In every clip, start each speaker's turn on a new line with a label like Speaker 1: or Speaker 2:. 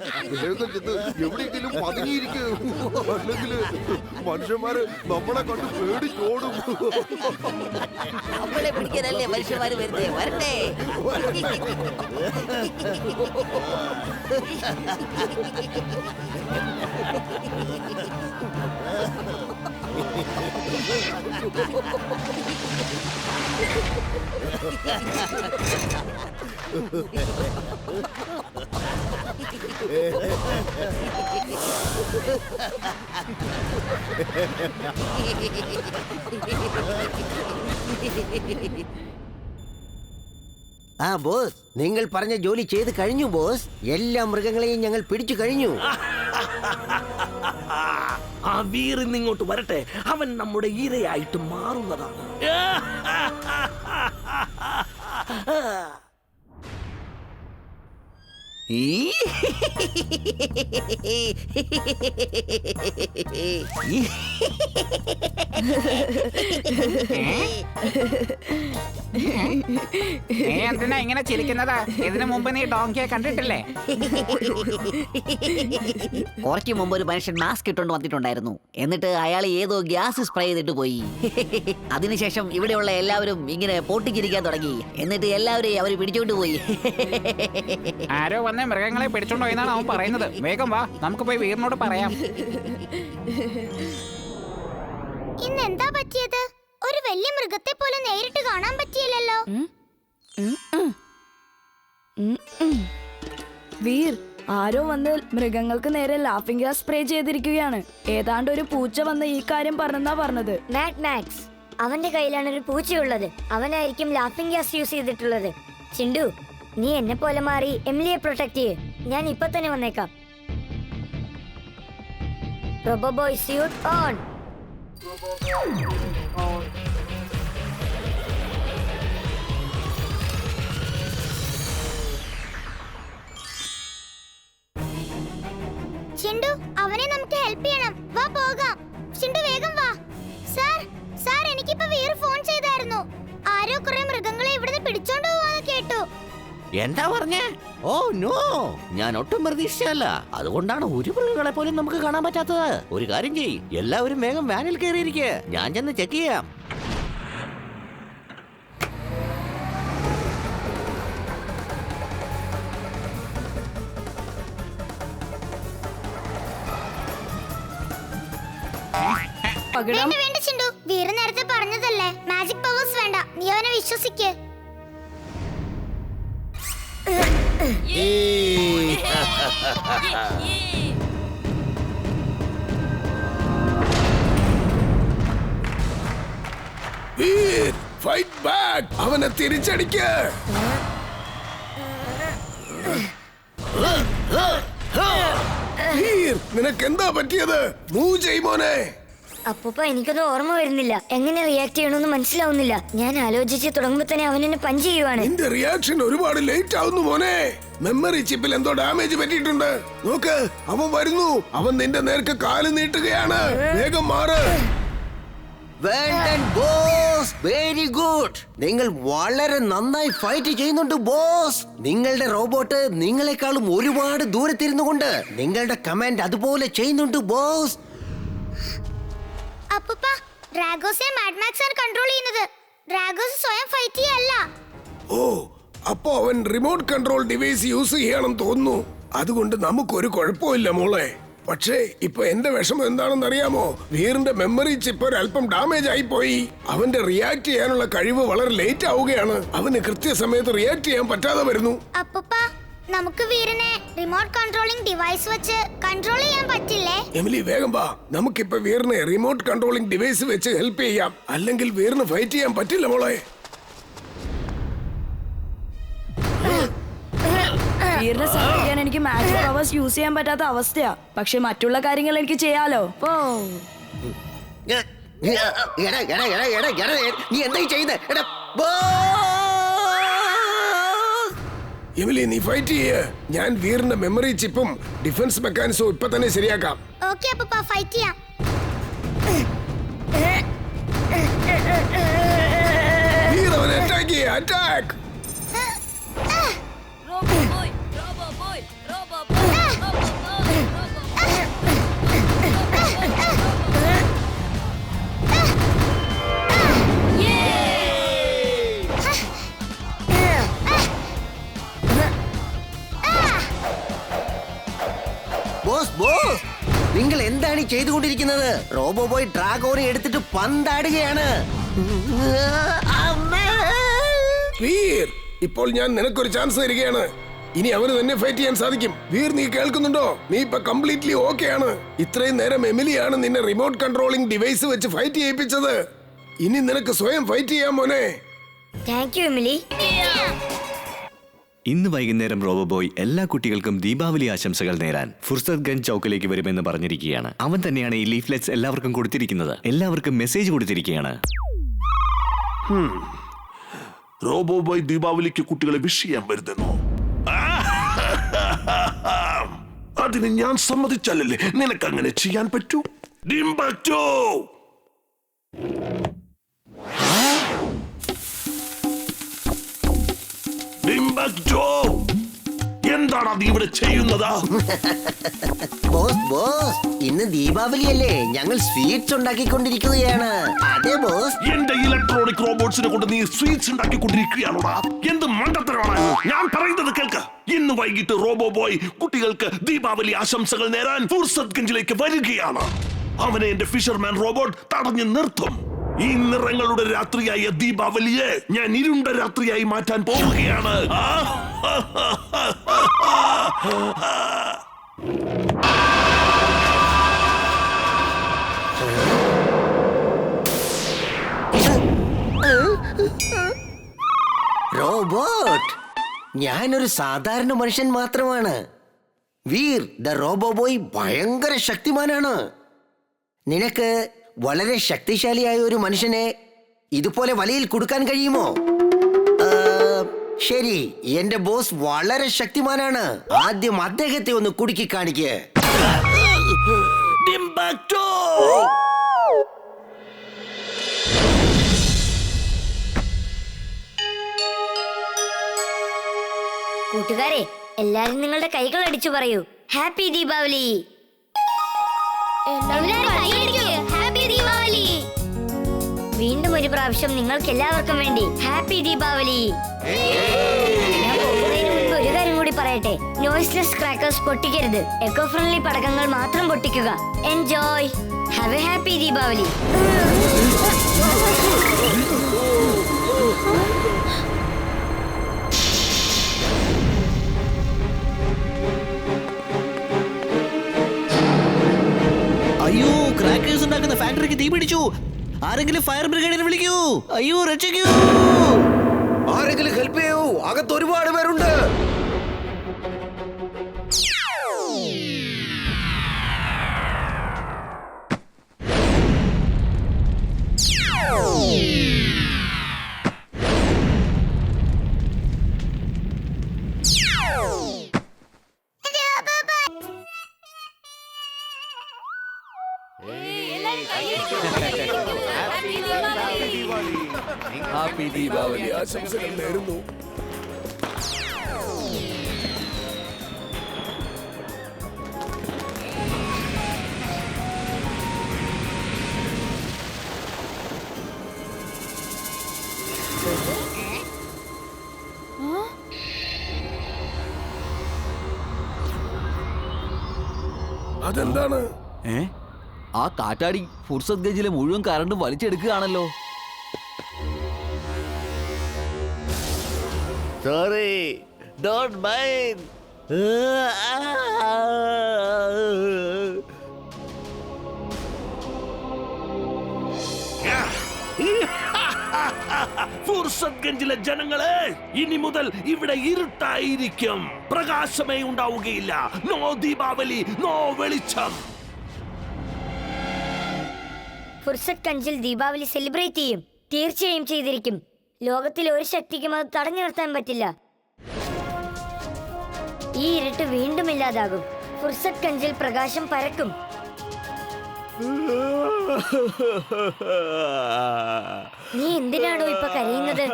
Speaker 1: വേഗം ചെന്ന് എവിടെയെങ്കിലും പതുങ്ങിയിരിക്കും, അല്ലെങ്കിൽ മനുഷ്യന്മാര് നമ്മളെ കണ്ട് പേടിച്ചോടും.
Speaker 2: നമ്മളെ പിടിക്കാനല്ലേ മനുഷ്യന്മാര് വരുന്നേ, വരട്ടെ.
Speaker 3: ആ ബോസ്, നിങ്ങൾ പറഞ്ഞ ജോലി ചെയ്ത് കഴിഞ്ഞു ബോസ്. എല്ലാ മൃഗങ്ങളെയും ഞങ്ങൾ പിടിച്ചു കഴിഞ്ഞു.
Speaker 4: ആ വീർ ഇങ്ങോട്ട് വരട്ടെ, അവൻ നമ്മുടെ ഇരയായിട്ട് മാറുന്നതാണ്.
Speaker 5: എന്തിനാ ഇങ്ങനെ ചിരിക്കുന്നത്? ഇതിനു മുമ്പ് നീ ഡോങ്കിയെ കണ്ടിട്ടില്ലേ?
Speaker 2: കുറച്ചു മുമ്പ് ഒരു മനുഷ്യൻ മാസ്ക് ഇട്ടുകൊണ്ട് വന്നിട്ടുണ്ടായിരുന്നു. എന്നിട്ട് അയാൾ ഏതോ ഗ്യാസ് സ്പ്രേ ചെയ്തിട്ട് പോയി. അതിനുശേഷം ഇവിടെയുള്ള എല്ലാവരും ഇങ്ങനെ പൊട്ടിച്ചിരിക്കാൻ തുടങ്ങി. എന്നിട്ട് എല്ലാവരെയും അവർ പിടിച്ചോണ്ട് പോയി.
Speaker 5: ആരോ വന്ന് മൃഗങ്ങളെ പിടിച്ചോണ്ടോ എന്നാണ് അവൻ പറയുന്നത്. വേഗം വാ, നമുക്ക് പോയി വീറിനോട് പറയാം.
Speaker 6: ഇന്ന് എന്താ പറ്റിയത്? ഒരു വലിയ മൃഗത്തെ പോലെ നേരിട്ട് കാണാൻ പറ്റിയില്ലല്ലോ.
Speaker 7: വീർ, ആരോ വന്ന് മൃഗങ്ങൾക്ക് നേരെ ലാഫിംഗ് ഗ്യാസ് സ്പ്രേ ചെയ്തിരിക്കുകയാണ്. ഏതാണ്ട് ഒരു പൂച്ച വന്ന് ഈ കാര്യം പറഞ്ഞെന്നാ പറഞ്ഞത്.
Speaker 6: മാക്സ്, അവന്റെ കയ്യിലാണ് ഒരു പൂച്ചയുള്ളത്. അവനായിരിക്കും ലാഫിംഗ് ഗ്യാസ് യൂസ് ചെയ്തിട്ടുള്ളത്. ചിണ്ടു, നീ എന്നെ പോലെ മാറി എമിലിയെ പ്രൊട്ടക്ട് ചെയ്യ്. ഞാൻ ഇപ്പൊ തന്നെ വന്നേക്കാം. Robo boy suit on. Chintu, അവനെ നമുക്ക് ഹെൽപ്പ് ചെയ്യണം. വാ പോകാം. ചിണ്ടു വേഗം വാ. സാർ എനിക്കിപ്പോ വീർ ഫോൺ ചെയ്തായിരുന്നു. ആരോ കുറെ മൃഗങ്ങളെ ഇവിടുന്ന് പിടിച്ചോണ്ട് പോവാന്ന് കേട്ടു.
Speaker 4: എന്താ പറഞ്ഞേ? ഓ നോ, ഞാൻ ഒട്ടും പ്രതീക്ഷിച്ചല്ല. അതുകൊണ്ടാണ് ഒരു മൃഗങ്ങളെ പോലും നമുക്ക് കാണാൻ പറ്റാത്തത്. ഒരു കാര്യം ചെയ്യ്, എല്ലാവരും വേഗം വാനിൽ കയറിയിരിക്കെ, ഞാൻ ചെന്ന് ചെക്ക് ചെയ്യാം.
Speaker 6: വേണ്ട ചിണ്ടു, വീർ നേരത്തെ പറഞ്ഞതല്ലേ, മാജിക് പവേഴ്സ് വേണ്ട. നീ അവനെ വിശ്വസിക്ക്.
Speaker 1: ഫൈറ്റ് ബാക്ക്, അവനെ തിരിച്ചടിക്ക്. നിനക്ക് എന്താ പറ്റിയത്? മൂവ് ചെയ് മോനെ.
Speaker 6: അപ്പൂപ്പ, എനിക്കൊന്നും ഓർമ്മ വരുന്നില്ല. എങ്ങനെ റിയാക്ട് ചെയ്യണമെന്ന് മനസ്സിലാവുന്നില്ല. ഞാൻ ആലോചിച്ച് തുടങ്ങുമ്പോ തന്നെ അവൻ എന്നെ പഞ്ച് ചെയ്യുവാണ്.
Speaker 1: നിന്റെ റിയാക്ഷൻ ഒരുപാട് ലേറ്റ് ആവുന്നു മോനെ. മെമ്മറി ചിപ്പിൽ എന്തോ ഡാമേജ് പറ്റിയിട്ടുണ്ട്. നോക്ക്, അവൻ വരുന്നു. അവൻ നിന്റെ നേർക്ക് കാല് നീട്ടുകയാണ്. വേഗം മാറ്.
Speaker 3: Boss, very good. നിങ്ങൾ വളരെ നന്നായി ഫൈറ്റ് ചെയ്യുന്നുണ്ട് ബോസ്. നിങ്ങളുടെ റോബോട്ട് നിങ്ങളെക്കാളും ഒരുപാട് ദൂരത്തിരുന്നു കൊണ്ട് നിങ്ങളുടെ കമാൻഡ് അതുപോലെ ചെയ്യുന്നുണ്ട് ബോസ്.
Speaker 6: അപ്പൂപ്പ, ഡ്രാഗോസിനെ മാഡ് മാക്സ് ആണ് കൺട്രോൾ ചെയ്യുന്നത്. ഡ്രാഗോസ് സ്വയം ഫൈറ്റ് ചെയ്യല്ല.
Speaker 1: ഓ, അപ്പോ അവൻ റിമോട്ട് കൺട്രോൾ ഡിവൈസ് യൂസ് ചെയ്യണം തോന്നുന്നു. അതുകൊണ്ട് നമുക്കൊരു കുഴപ്പമില്ല മോളെ. പക്ഷേ ഇപ്പൊ എന്റെ വിഷമം എന്താണെന്ന് അറിയാമോ? വീറിന്റെ മെമ്മറി ചിപ്പ് ഒരല്പം ഡാമേജ് ആയി പോയി. അവന്റെ റിയാക്ട് ചെയ്യാനുള്ള കഴിവ് വളരെ ലേറ്റ് ആവുകയാണ്. അവന് കൃത്യസമയത്ത് റിയാക്ട് ചെയ്യാൻ പറ്റാതെ വരുന്നു.
Speaker 6: അപ്പൂപ്പ, നമുക്ക് വീറിനെ റിമോട്ട് കൺട്രോളിംഗ് ഡിവൈസ് വെച്ച് കൺട്രോൾ ചെയ്യാൻ പറ്റില്ലേ?
Speaker 1: എമിലി വേഗം വാ, നമുക്കിപ്പോ വീറിനെ റിമോട്ട് കൺട്രോളിംഗ് ഡിവൈസ് വെച്ച് ഹെൽപ്പ് ചെയ്യാം. അല്ലെങ്കിൽ വീറിന് ഫൈറ്റ് ചെയ്യാൻ പറ്റില്ല മോളെ.
Speaker 7: വീറിനെ സഹായിക്കാൻ എനിക്ക് മാജിക് പവേഴ്സ് യൂസ് ചെയ്യാൻ പറ്റാത്ത അവസ്ഥയാ. പക്ഷെ മറ്റുള്ള കാര്യങ്ങൾ എനിക്ക് ചെയ്യാലോ.
Speaker 3: നീ എന്താ ചെയ്യുന്നത്?
Speaker 1: എമിലി, നീ ഫൈറ്റ് ചെയ്യ്. ഞാൻ വീറിന്റെ മെമ്മറി ചിപ്പും ഡിഫൻസ് മെക്കാനിസവും ഇപ്പൊ തന്നെ ശരിയാക്കാം.
Speaker 6: ഓക്കേ അപ്പൂപ്പ, ഫൈറ്റ് ചെയ്യാം.
Speaker 1: വീർ അവനെ അറ്റാക്ക് ചെയ്യ്. Attack.
Speaker 2: Robo boy, robo boy, robo boy, robo
Speaker 3: boss boss നിങ്ങൾ എന്താണ് ഈ ചെയ്തുകൊണ്ടിരിക്കുന്നത്? റോബോ ബോയ് ഡ്രാഗോനെ എടുത്തിട്ട് പന്താടുകയാണ്.
Speaker 1: വീർ, ഇപ്പോൾ ഞാൻ നിനക്കൊരു ചാൻസ് തരികയാണ്. ഇനി അവന് തന്നെ ഫൈറ്റ് ചെയ്യാൻ സാധിക്കും. വീർ, നീ കേൾക്കുന്നുണ്ടോ? നീ ഇപ്പൊ കംപ്ലീറ്റ്ലി ഓക്കെ ആണ്. ഇത്രയും നേരം എമിലിയാണ് നിന്നെ റിമോട്ട് കൺട്രോളിംഗ് ഡിവൈസ് വെച്ച് ഫൈറ്റ് ചെയ്യിപ്പിച്ചത്. ഇനി നിനക്ക് സ്വയം ഫൈറ്റ് ചെയ്യാൻ മോനെ.
Speaker 6: Thank you Emily.
Speaker 8: ഇന്ന് വൈകുന്നേരം റോബോബോയ് എല്ലാ കുട്ടികൾക്കും ദീപാവലി ആശംസകൾ നേരാൻ ഫുർസത്ഗഞ്ച് ചൗക്കിലേക്ക് വരുമെന്ന് പറഞ്ഞിരിക്കുകയാണ്. അവൻ തന്നെയാണ് ഈ ലീഫ്ലെറ്റ്സ് എല്ലാവർക്കും കൊടുത്തിരിക്കുന്നത്. എല്ലാവർക്കും മെസ്സേജ് കൊടുത്തിരിക്കുകയാണ്.
Speaker 9: റോബോബോയ് ദീപാവലിക്ക് കുട്ടികളെ വിഷ് ചെയ്യാൻ വരുന്നു. അതിന് ഞാൻ സമ്മതിച്ചാലല്ലേ നിനക്ക് അങ്ങനെ ചെയ്യാൻ പറ്റൂ. ഡിംബാക്ടോ എന്താണ് അത് ഇവിടെ ചെയ്യുന്നത്?
Speaker 3: ബോസ് ബോസ് ഇന്ന് ദീപാവലിയല്ലേ, ഞങ്ങൾ സ്വീറ്റ്സ് ഉണ്ടാക്കിക്കൊണ്ടിരിക്കുകയാണ്. അതെ ബോസ്.
Speaker 9: എന്റെ ഇലക്ട്രോണിക് റോബോട്ട്സിനെ കൊണ്ട് നീ സ്വീറ്റ്സ് ഉണ്ടാക്കിക്കൊണ്ടിരിക്കുകയാണോടാ? എന്ത് മണ്ടത്തരമാണ്. ഞാൻ പറയുന്നത് കേൾക്ക്. ഇന്ന് വൈകിട്ട് റോബോ ബോയ് കുട്ടികൾക്ക് ദീപാവലി ആശംസകൾ നേരാൻ ഫുർസത്ഗഞ്ചിലേക്ക് വരികയാണ്. അവനെ എന്റെ ഫിഷർമാൻ റോബോട്ട് തടഞ്ഞു നിർത്തും. ഈ നിറങ്ങളുടെ രാത്രിയായ ദീപാവലിയെ ഞാൻ ഇരുണ്ട രാത്രിയായി മാറ്റാൻ പോവുകയാണ്.
Speaker 3: റോബോട്ട്, ഞാനൊരു സാധാരണ മനുഷ്യൻ മാത്രമാണ്. വീർ ദ റോബോ ബോയ് ഭയങ്കര ശക്തിമാനാണ്. നിനക്ക് വളരെ ശക്തിശാലിയായ ഒരു മനുഷ്യനെ ഇതുപോലെ വലയിൽ കൊടുക്കാൻ കഴിയുമോ? ശരി, എന്റെ ബോസ് വളരെ ശക്തിമാനാണ്. ആദ്യം അദ്ദേഹത്തെ ഒന്ന് കുടുക്കി കാണിക്കേ.
Speaker 6: കൂട്ടുകാരെ, എല്ലാരും നിങ്ങളുടെ കൈകൾ അടിച്ചു പറയൂ, ഹാപ്പി ദീപാവലി. വീണ്ടും ഒരു പ്രാവശ്യം നിങ്ങൾക്ക് എല്ലാവർക്കും വേണ്ടി ഹാപ്പി ദീപാവലി. ഞാൻ പോകുന്നതിന് മുൻപ് ഒരു കാര്യം കൂടി പറയട്ടെ. നോയ്സ്ലെസ് ക്രാക്കേഴ്സ് പൊട്ടിക്കരുത്. എക്കോ ഫ്രണ്ട്ലി പടക്കങ്ങൾ മാത്രം പൊട്ടിക്കുക. Enjoy. Have a happy Deepavali.
Speaker 4: അയ്യോ, ക്രാക്കേഴ്സ് ഉണ്ടാക്കുന്ന ഫാക്ടറിക്ക് തീ പിടിച്ചു. ആരെങ്കിലും ഫയർ ബ്രിഗേഡിനെ വിളിക്കൂ. അയ്യോ, രക്ഷിക്കൂ.
Speaker 3: ആരെങ്കിലും ഹെൽപ്പ് ചെയ്യൂ. അകത്ത് ഒരുപാട് പേരുണ്ട്.
Speaker 1: ഹാപ്പി ദീപാവലി ആശംസകൾ നേരുന്നു. അതെന്താണ്?
Speaker 10: ആ കാറ്റാടി ഫുർസത്ഗഞ്ചിലെ മുഴുവൻ കറണ്ടും വലിച്ചെടുക്കുകയാണല്ലോ.
Speaker 4: Sorry, don't mind.
Speaker 9: ഫുർസത്ഗഞ്ചിലെ ജനങ്ങളെ, ഇനി മുതൽ ഇവിടെ ഇരുട്ടായിരിക്കും. പ്രകാശമേ ഉണ്ടാവുകയില്ല. നോ ദീപാവലി, നോ വെളിച്ചം.
Speaker 6: ഫുർസത്ഗഞ്ചിൽ ദീപാവലി സെലിബ്രേറ്റ് ചെയ്യും. തീർച്ചയായും ചെയ്തിരിക്കും. ലോകത്തിൽ ഒരു ശക്തിക്കും അത് തടഞ്ഞു നിർത്താൻ പറ്റില്ല. ഈ ഇരുട്ട് വീണ്ടും ഇല്ലാതാകും. ഫുർസത്ഗഞ്ചിൽ പ്രകാശം പരക്കും. നീ എന്തിനാണോ ഇപ്പൊ കരയുന്നത്?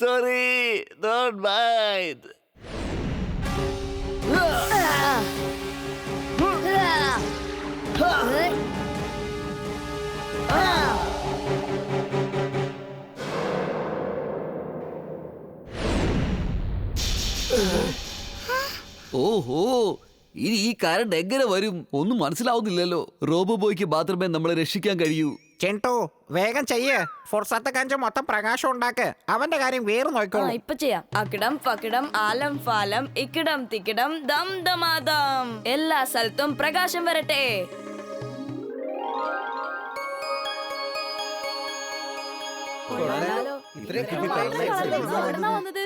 Speaker 4: Sorry, don't mind.
Speaker 10: ഓഹോ, ഇനി ഈ കരണ്ട് എങ്ങനെ വരും ഒന്നും മനസ്സിലാവുന്നില്ലല്ലോ. റോബോ ബോയ്ക്ക് മാത്രമേ നമ്മളെ രക്ഷിക്കാൻ കഴിയൂ.
Speaker 5: ചിൻടു വേഗം ചെയ്യ്. ഫുർസത്ത് ഗഞ്ച് മൊത്തം പ്രകാശം ഉണ്ടാക്ക്. അവന്റെ കാര്യം വേറെ നോക്കോളൂ.
Speaker 7: ഇപ്പൊ ചെയ്യാം. അക്കിടം പക്കിടം ആലം ഫാലം ഇക്കിടം തിക്കിടം ദം ദമാദം. എല്ലാ സ്ഥലത്തും പ്രകാശം വരട്ടെ. വന്നത്